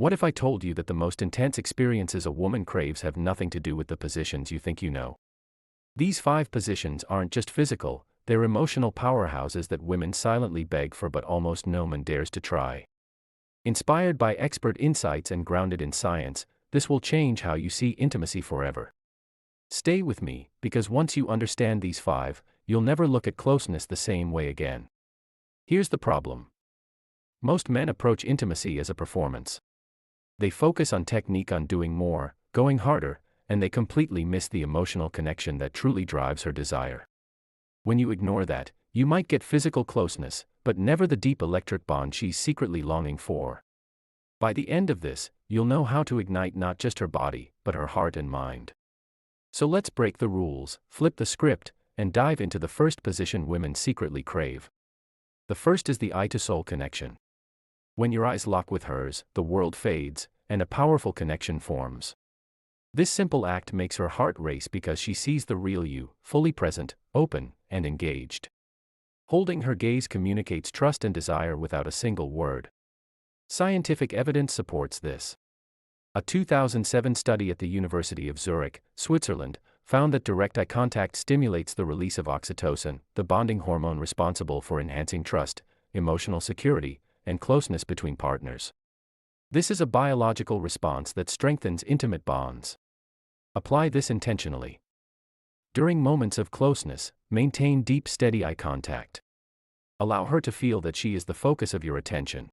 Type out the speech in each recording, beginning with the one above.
What if I told you that the most intense experiences a woman craves have nothing to do with the positions you think you know? These 5 positions aren't just physical, they're emotional powerhouses that women silently beg for but almost no man dares to try. Inspired by expert insights and grounded in science, this will change how you see intimacy forever. Stay with me, because once you understand these 5, you'll never look at closeness the same way again. Here's the problem. Most men approach intimacy as a performance. They focus on technique, on doing more, going harder, and they completely miss the emotional connection that truly drives her desire. When you ignore that, you might get physical closeness, but never the deep electric bond she's secretly longing for. By the end of this, you'll know how to ignite not just her body, but her heart and mind. So let's break the rules, flip the script, and dive into the first position women secretly crave. The first is the eye-to-soul connection. When your eyes lock with hers, the world fades, and a powerful connection forms. This simple act makes her heart race because she sees the real you, fully present, open, and engaged. Holding her gaze communicates trust and desire without a single word. Scientific evidence supports this. A 2007 study at the University of Zurich, Switzerland, found that direct eye contact stimulates the release of oxytocin, the bonding hormone responsible for enhancing trust, emotional security, and closeness between partners. This is a biological response that strengthens intimate bonds. Apply this intentionally. During moments of closeness, maintain deep, steady eye contact. Allow her to feel that she is the focus of your attention.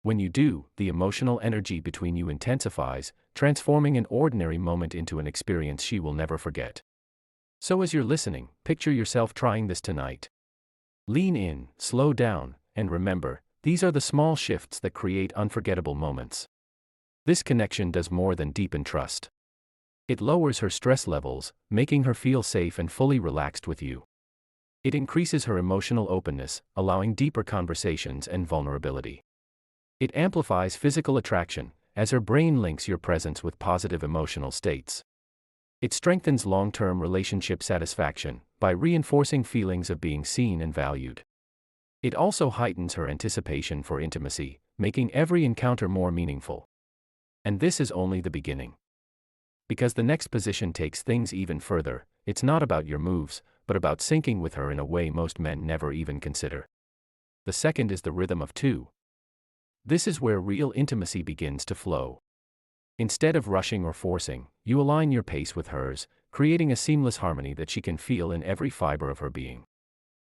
When you do, the emotional energy between you intensifies, transforming an ordinary moment into an experience she will never forget. So as you're listening, picture yourself trying this tonight. Lean in, slow down, and remember, these are the small shifts that create unforgettable moments. This connection does more than deepen trust. It lowers her stress levels, making her feel safe and fully relaxed with you. It increases her emotional openness, allowing deeper conversations and vulnerability. It amplifies physical attraction, as her brain links your presence with positive emotional states. It strengthens long-term relationship satisfaction by reinforcing feelings of being seen and valued. It also heightens her anticipation for intimacy, making every encounter more meaningful. And this is only the beginning. Because the next position takes things even further, it's not about your moves, but about syncing with her in a way most men never even consider. The second is the rhythm of 2. This is where real intimacy begins to flow. Instead of rushing or forcing, you align your pace with hers, creating a seamless harmony that she can feel in every fiber of her being.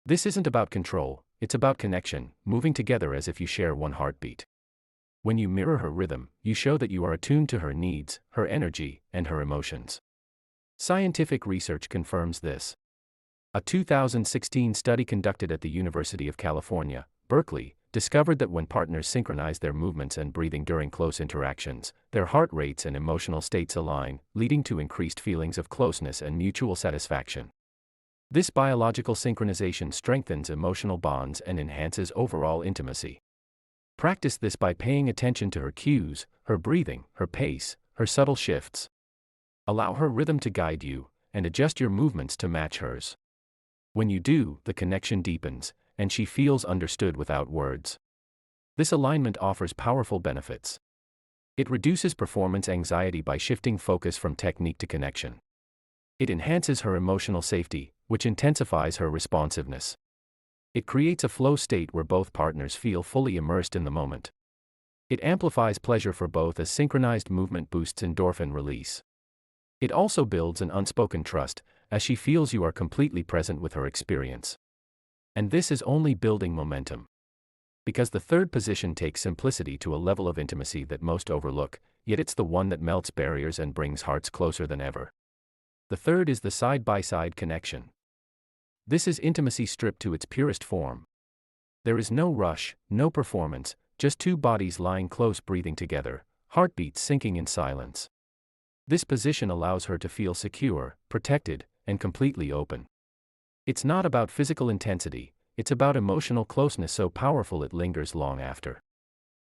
This isn't about control, it's about connection, moving together as if you share one heartbeat. When you mirror her rhythm, you show that you are attuned to her needs, her energy, and her emotions. Scientific research confirms this. A 2016 study conducted at the University of California, Berkeley, discovered that when partners synchronize their movements and breathing during close interactions, their heart rates and emotional states align, leading to increased feelings of closeness and mutual satisfaction. This biological synchronization strengthens emotional bonds and enhances overall intimacy. Practice this by paying attention to her cues, her breathing, her pace, her subtle shifts. Allow her rhythm to guide you, and adjust your movements to match hers. When you do, the connection deepens, and she feels understood without words. This alignment offers powerful benefits. It reduces performance anxiety by shifting focus from technique to connection. It enhances her emotional safety, which intensifies her responsiveness. It creates a flow state where both partners feel fully immersed in the moment. It amplifies pleasure for both as synchronized movement boosts endorphin release. It also builds an unspoken trust, as she feels you are completely present with her experience. And this is only building momentum. Because the third position takes simplicity to a level of intimacy that most overlook, yet it's the one that melts barriers and brings hearts closer than ever. The third is the side-by-side connection. This is intimacy stripped to its purest form. There is no rush, no performance, just 2 bodies lying close breathing together, heartbeats syncing in silence. This position allows her to feel secure, protected, and completely open. It's not about physical intensity, it's about emotional closeness so powerful it lingers long after.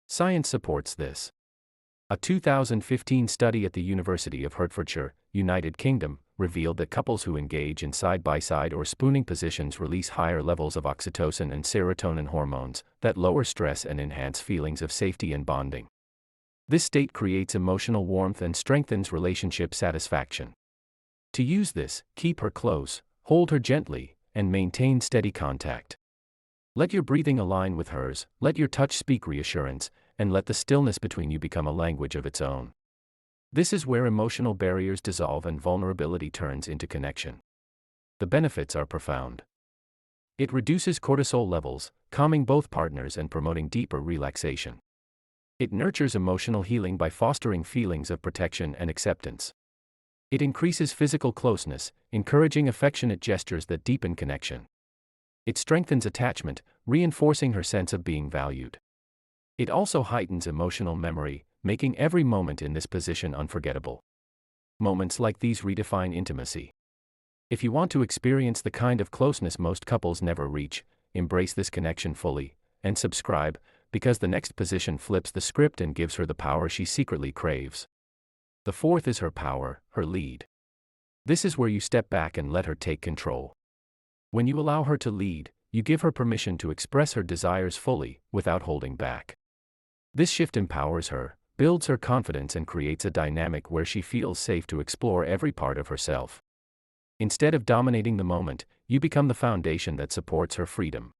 Science supports this. A 2015 study at the University of Hertfordshire, United Kingdom, revealed that couples who engage in side-by-side or spooning positions release higher levels of oxytocin and serotonin hormones that lower stress and enhance feelings of safety and bonding. This state creates emotional warmth and strengthens relationship satisfaction. To use this, keep her close, hold her gently, and maintain steady contact. Let your breathing align with hers, let your touch speak reassurance, and let the stillness between you become a language of its own. This is where emotional barriers dissolve and vulnerability turns into connection. The benefits are profound. It reduces cortisol levels, calming both partners and promoting deeper relaxation. It nurtures emotional healing by fostering feelings of protection and acceptance. It increases physical closeness, encouraging affectionate gestures that deepen connection. It strengthens attachment, reinforcing her sense of being valued. It also heightens emotional memory, making every moment in this position unforgettable. Moments like these redefine intimacy. If you want to experience the kind of closeness most couples never reach, embrace this connection fully, and subscribe, because the next position flips the script and gives her the power she secretly craves. The fourth is her power, her lead. This is where you step back and let her take control. When you allow her to lead, you give her permission to express her desires fully, without holding back. This shift empowers her, builds her confidence, and creates a dynamic where she feels safe to explore every part of herself. Instead of dominating the moment, you become the foundation that supports her freedom.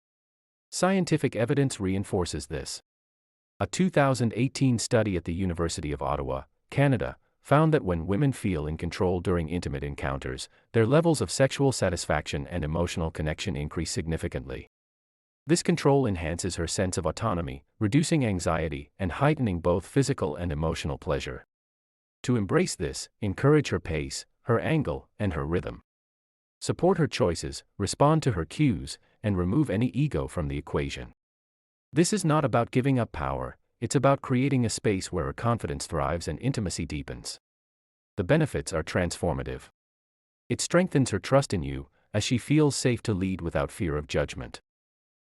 Scientific evidence reinforces this. A 2018 study at the University of Ottawa, Canada, found that when women feel in control during intimate encounters, their levels of sexual satisfaction and emotional connection increase significantly. This control enhances her sense of autonomy, reducing anxiety and heightening both physical and emotional pleasure. To embrace this, encourage her pace, her angle, and her rhythm. Support her choices, respond to her cues, and remove any ego from the equation. This is not about giving up power, it's about creating a space where her confidence thrives and intimacy deepens. The benefits are transformative. It strengthens her trust in you, as she feels safe to lead without fear of judgment.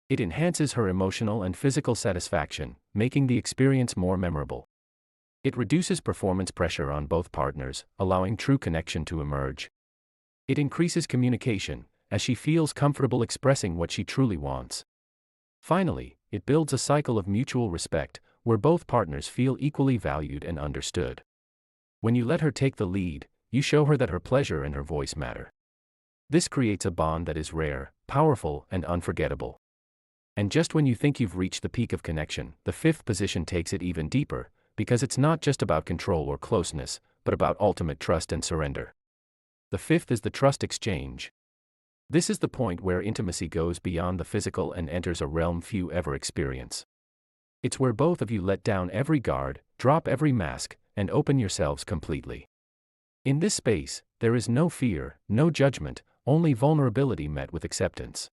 It enhances her emotional and physical satisfaction, making the experience more memorable. It reduces performance pressure on both partners, allowing true connection to emerge. It increases communication, as she feels comfortable expressing what she truly wants. Finally, it builds a cycle of mutual respect, where both partners feel equally valued and understood. When you let her take the lead, you show her that her pleasure and her voice matter. This creates a bond that is rare, powerful, and unforgettable. And just when you think you've reached the peak of connection, the fifth position takes it even deeper, because it's not just about control or closeness, but about ultimate trust and surrender. The fifth is the trust exchange. This is the point where intimacy goes beyond the physical and enters a realm few ever experience. It's where both of you let down every guard, drop every mask, and open yourselves completely. In this space, there is no fear, no judgment, only vulnerability met with acceptance.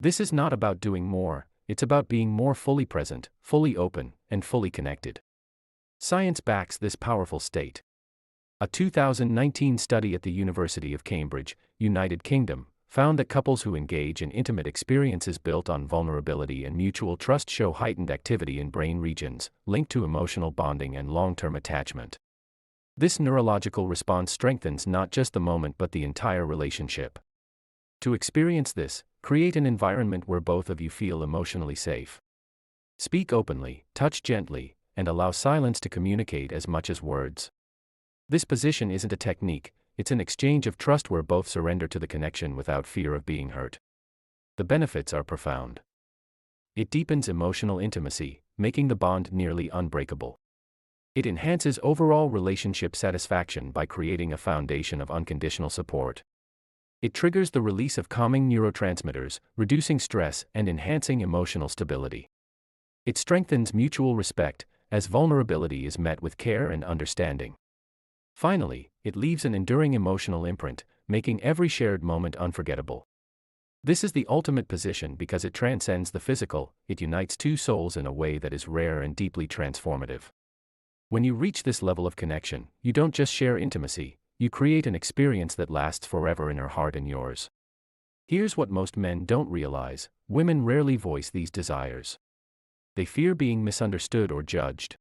This is not about doing more, it's about being more fully present, fully open, and fully connected. Science backs this powerful state. A 2019 study at the University of Cambridge, United Kingdom, found that couples who engage in intimate experiences built on vulnerability and mutual trust show heightened activity in brain regions linked to emotional bonding and long-term attachment. This neurological response strengthens not just the moment but the entire relationship. To experience this, create an environment where both of you feel emotionally safe. Speak openly, touch gently, and allow silence to communicate as much as words. This position isn't a technique, it's an exchange of trust where both surrender to the connection without fear of being hurt. The benefits are profound. It deepens emotional intimacy, making the bond nearly unbreakable. It enhances overall relationship satisfaction by creating a foundation of unconditional support. It triggers the release of calming neurotransmitters, reducing stress and enhancing emotional stability. It strengthens mutual respect, as vulnerability is met with care and understanding. Finally, it leaves an enduring emotional imprint, making every shared moment unforgettable. This is the ultimate position because it transcends the physical, it unites two souls in a way that is rare and deeply transformative. When you reach this level of connection, you don't just share intimacy, you create an experience that lasts forever in her heart and yours. Here's what most men don't realize: women rarely voice these desires. They fear being misunderstood or judged.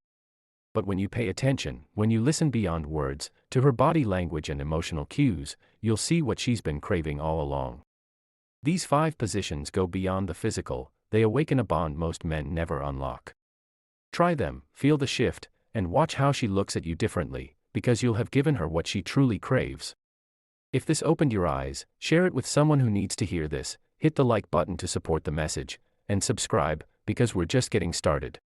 But when you pay attention, when you listen beyond words, to her body language and emotional cues, you'll see what she's been craving all along. These 5 positions go beyond the physical, they awaken a bond most men never unlock. Try them, feel the shift, and watch how she looks at you differently, because you'll have given her what she truly craves. If this opened your eyes, share it with someone who needs to hear this, hit the like button to support the message, and subscribe, because we're just getting started.